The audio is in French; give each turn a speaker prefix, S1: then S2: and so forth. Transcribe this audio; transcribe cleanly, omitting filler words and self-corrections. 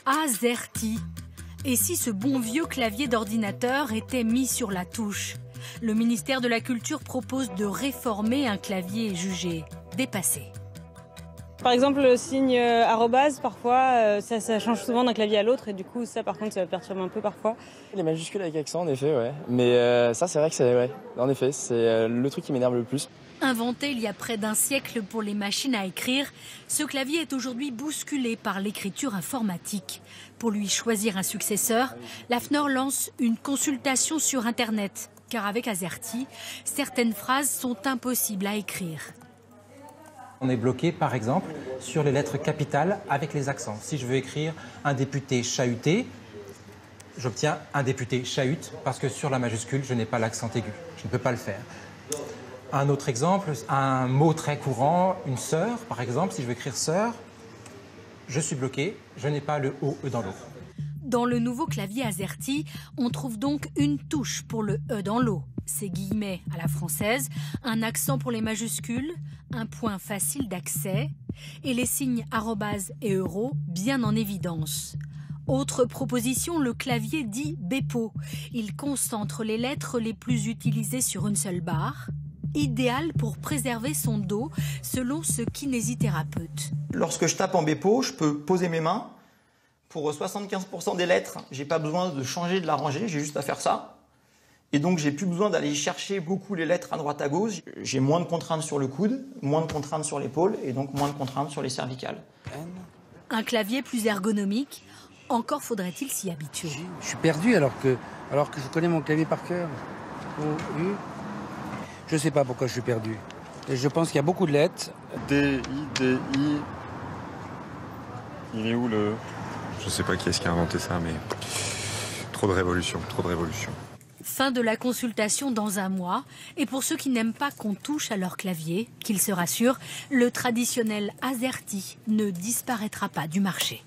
S1: AZERTY. Et si ce bon vieux clavier d'ordinateur était mis sur la touche? Le ministère de la Culture propose de réformer un clavier jugé dépassé.
S2: Par exemple, le signe arrobase, parfois, ça change souvent d'un clavier à l'autre et du coup, ça par contre, ça perturbe un peu parfois.
S3: Les majuscules avec accent, en effet, ouais. Mais ça, c'est vrai que c'est vrai. En effet, c'est le truc qui m'énerve le plus.
S1: Inventé il y a près d'un siècle pour les machines à écrire, ce clavier est aujourd'hui bousculé par l'écriture informatique. Pour lui choisir un successeur, la FNOR lance une consultation sur Internet. Car avec AZERTY, certaines phrases sont impossibles à écrire.
S4: On est bloqué, par exemple, sur les lettres capitales avec les accents. Si je veux écrire un député chahuté, j'obtiens un député chahute parce que sur la majuscule, je n'ai pas l'accent aigu. Je ne peux pas le faire. Un autre exemple, un mot très courant, une sœur, par exemple, si je veux écrire sœur, je suis bloqué, je n'ai pas le O-E dans l'eau.
S1: Dans le nouveau clavier AZERTY, on trouve donc une touche pour le E dans l'eau. Ces guillemets à la française, un accent pour les majuscules, un point facile d'accès et les signes arrobase et euro bien en évidence. Autre proposition, le clavier dit Bepo. Il concentre les lettres les plus utilisées sur une seule barre. Idéal pour préserver son dos, selon ce kinésithérapeute.
S5: Lorsque je tape en Bepo, je peux poser mes mains. Pour 75% des lettres, j'ai pas besoin de changer de la rangée, j'ai juste à faire ça. Et donc, j'ai plus besoin d'aller chercher beaucoup les lettres à droite à gauche. J'ai moins de contraintes sur le coude, moins de contraintes sur l'épaule et donc moins de contraintes sur les cervicales.
S1: Un clavier plus ergonomique, encore faudrait-il s'y habituer.
S6: Je suis perdu alors que je connais mon clavier par cœur. Je ne sais pas pourquoi je suis perdu. Et je pense qu'il y a beaucoup de lettres.
S7: D, I. Il est où le... Je sais pas qui est-ce qui a inventé ça, mais trop de révolution.
S1: Fin de la consultation dans un mois. Et pour ceux qui n'aiment pas qu'on touche à leur clavier, qu'ils se rassurent, le traditionnel AZERTY ne disparaîtra pas du marché.